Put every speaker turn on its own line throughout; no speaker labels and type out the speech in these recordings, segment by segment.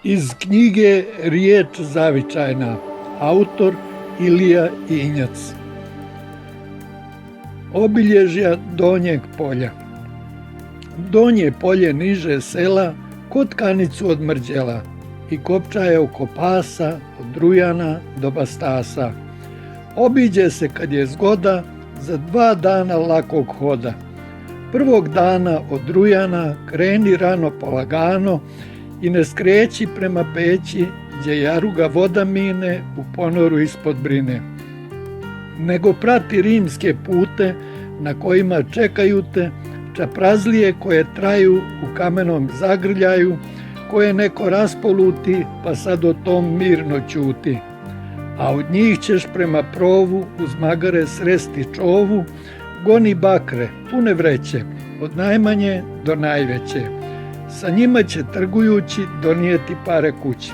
Iz knjige Riječ zavičajna, autor Ilija Injac. Obilježja Donjeg polja. Donje polje niže sela kotkanicu od mrđela i kopčaje oko pasa od Drujana do Bastasa. Obiđe se kad je zgoda za 2 dana lakog hoda. Prvog dana od Drujana kreni rano polagano i ne skreći prema Peći gdje jaruga voda mine u ponoru ispod brine, nego prati rimske pute na kojima čekaju te čaprazlije koje traju u kamenom zagrljaju, koje neko raspoluti pa sad o tom mirno ćuti. A od njih ćeš prema provu uz magare sresti čovu, goni bakre pune vreće od najmanje do najveće. Sa njima će trgujući donijeti pare kući.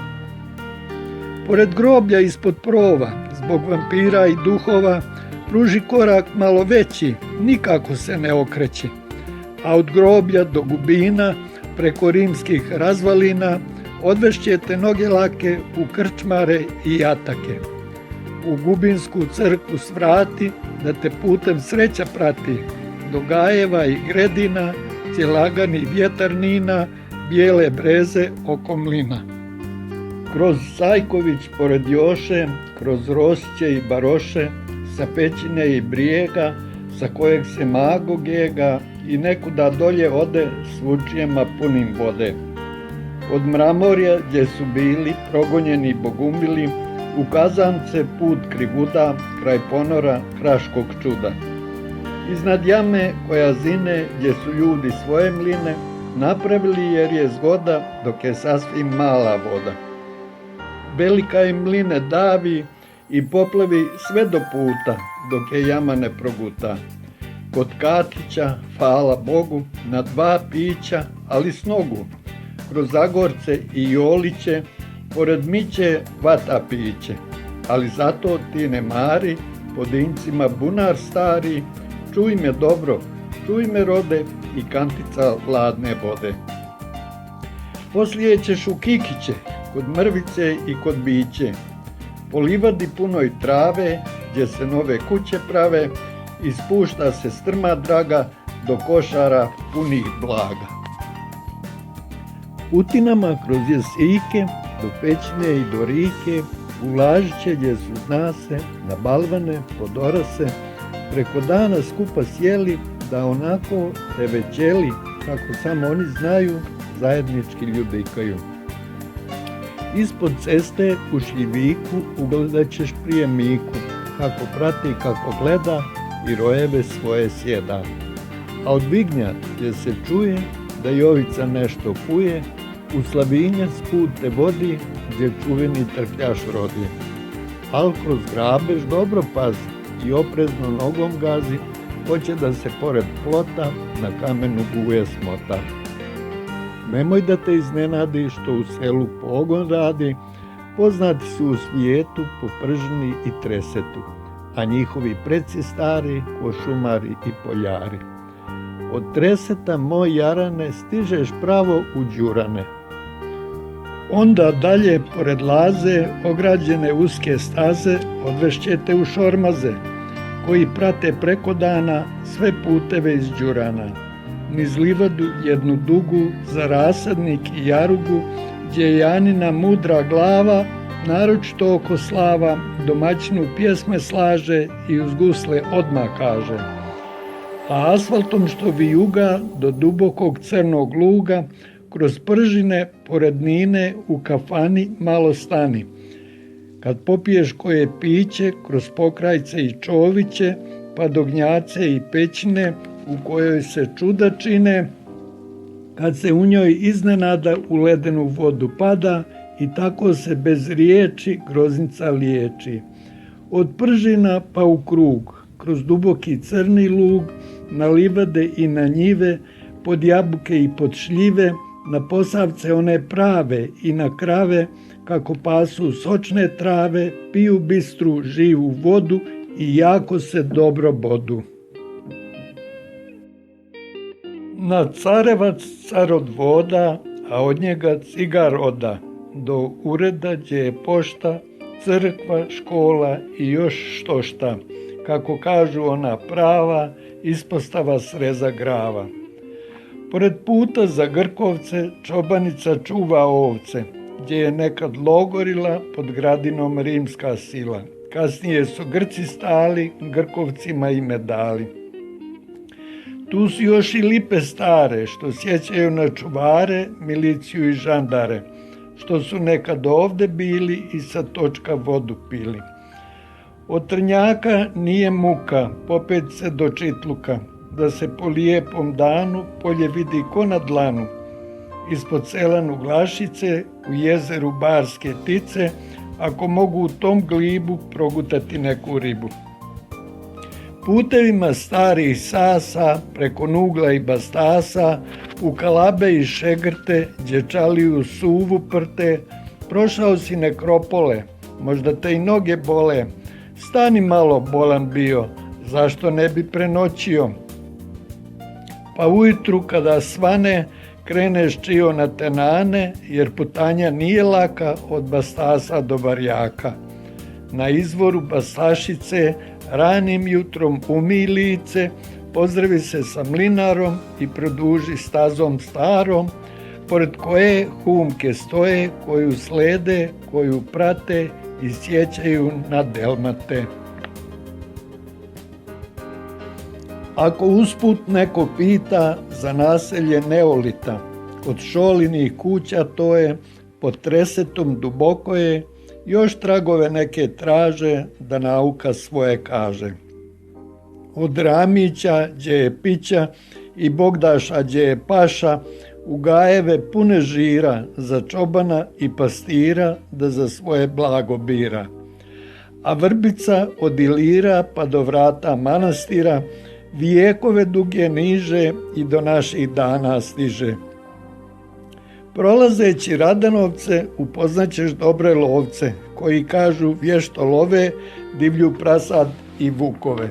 Pored groblja ispod prova, zbog vampira i duhova, pruži korak malo veći, nikako se ne okreći. A od groblja do Gubina, preko rimskih razvalina, odvešćete noge lake u krčmare i jatake. U Gubinsku crkvu svrati, da te putem sreća prati, do Gajeva i Gredina, gdje lagani vjetar nina, bijele breze oko mlina. Kroz Sajković pored Joše, kroz Rosiće i Baroše, sa Pećine i Brijega, sa kojeg se Mago gega i nekuda dolje ode s vučijama punim vode. Od Mramorja gdje su bili progonjeni bogumili, u Kazance put krivuda, kraj ponora kraškog čuda. Iznad jame koja zine, gdje su ljudi svoje mline napravili jer je zgoda, dok je sasvim mala voda. Velika im mline davi i poplavi sve do puta, dok je jama ne proguta. Kod Katića, hvala Bogu, na 2 pića, ali s nogu. Kroz Zagorce i Joliće, pored Miće vata piće. Ali zato ti ne mari, po Dinjcima bunar stari, čuj me dobro, čuj me rode i kantica ladne vode. Poslije ćeš u Kikiće, kod Mrvice i kod Biće, po livadi punoj trave, gdje se nove kuće prave, i spušta se strma draga do košara punih blaga. Utinama kroz Jesike, do Pećine i do Rike, u Lažiće gdje su zna se, na balvane, pod orase, preko dana skupa sjeli, da onako te većeli, kako samo oni znaju, zajednički ljubikaju. Ispod ceste u šljiviku ugledat ćeš prije Miku, kako prati, kako gleda i rojeve svoje sjeda. A od Vignja gdje se čuje da Jovica nešto kuje, u Slavinjac put te vodi gdje čuveni trkljaš rodi. Al kroz grabež dobro pazi i oprezno nogom gazi, hoće da se pored plota na kamenu guje smota. Nemoj da te iznenadi što u selu pogon radi, poznati su u svijetu po pržini i tresetu, a njihovi preci stari ko šumari i poljari. Od treseta, moj jarane, stižeš pravo u Đurane. Onda dalje pored Laze, ograđene uske staze, odvešćete u Šormaze, koji prate preko dana sve puteve iz Đurana. Niz livadu jednu dugu, za rasadnik i jarugu, gdje je Janina mudra glava, naročito oko slava, domaćinu pjesme slaže i uz gusle odmah kaže. A asfaltom što vijuga do dubokog crnog luga, kroz pržine pored Nine u kafani malo stani. Kad popiješ koje piće, kroz Pokrajce i Čoviće, pa do Gnjace i Pećine, u kojoj se čuda čine, kad se u njoj iznenada u ledenu vodu pada i tako se bez riječi groznica liječi. Od pržina pa u krug, kroz duboki crni lug, na livade i na njive, pod jabuke i pod šljive, na posavce one prave i na krave, kako pasu sočne trave, piju bistru živu vodu i jako se dobro bodu. Na Carevac car od voda, a od njega cigar oda. do ureda gdje je pošta, crkva, škola i još što šta. Kako kažu ona prava, ispostava sreza grava. Pored puta za Grkovce čobanica čuva ovce, gdje je nekad logorila pod gradinom rimska sila. Kasnije su Grci stali, Grkovcima ime dali. Tu su još i lipe stare, što sjećaju na čuvare, miliciju i žandare, što su nekad ovde bili i sa točka vodu pili. Od Trnjaka nije muka, popet se do Čitluka, da se po lijepom danu polje vidi ko na dlanu. Ispod sela Nuglašice, u jezeru Barske Tice, ako mogu u tom glibu progutati neku ribu. Putevima starih sasa, preko Nugla i Bastasa, u Kalabe i Šegrte, gdje čaliju suvu prte, prošao si nekropole, možda te i noge bole, stani malo bolan bio, zašto ne bi prenoćio? Pa ujutru kada svane, kreneš čio na tenane, jer putanja nije laka od Bastasa do Barjaka. Na izvoru Bastašice, ranim jutrom umij lice, pozdravi se sa mlinarom i produži stazom starom, pored koje humke stoje, koju slede, koju prate i sjećaju na delmate. Ako usput neko pita za naselje Neolita, od Šolinih kuća to je, pod Tresetom duboko je, još tragove neke traže da nauka svoje kaže. Od Ramića, gdje je pića, i Bogdaša, gdje je paša, u gajeve pune žira, za čobana i pastira, da za svoje blago bira. A Vrbica od Ilira pa do vrata manastira, vijekove duge niže i do naših dana stiže. Prolazeći Radanovce upoznaćeš dobre lovce, koji kažu vješto love divlju prasad i vukove.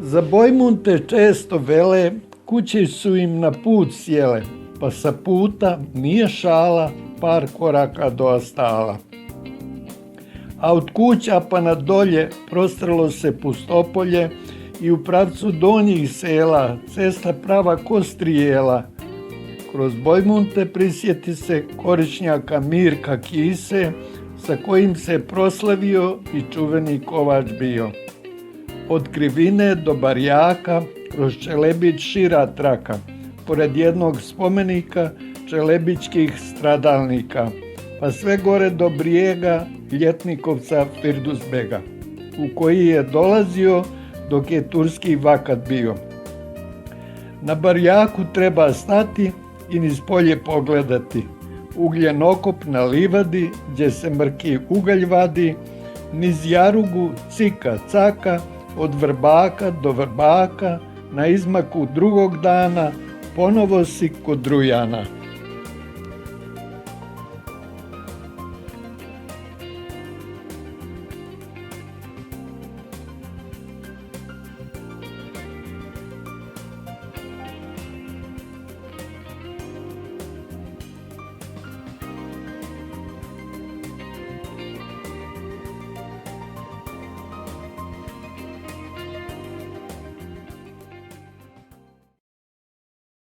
Za Bojmunte često vele, kuće su im na put sjele, pa sa puta nije šala par koraka do Astala. A od kuća pa na dolje prostrlo se pustopolje i u pravcu donjih sela cesta prava ko strijela. Kroz Bojmunte prisjeti se koričnjaka Mirka Kise, sa kojim se proslavio i čuveni kovač bio. Od Krivine do Barjaka, kroz Čelebić šira traka, pored jednog spomenika čelebičkih stradalnika, pa sve gore do Brijega ljetnikovca Firdusbega, u koji je dolazio dok je turski vakat bio. Na Barjaku treba stati i niz polje pogledati, ugljen okop na livadi, gdje se mrki ugalj vadi, niz jarugu, cika, caka, od Vrbaka do Vrbaka, na izmaku drugog dana, ponovo si kod Drujana.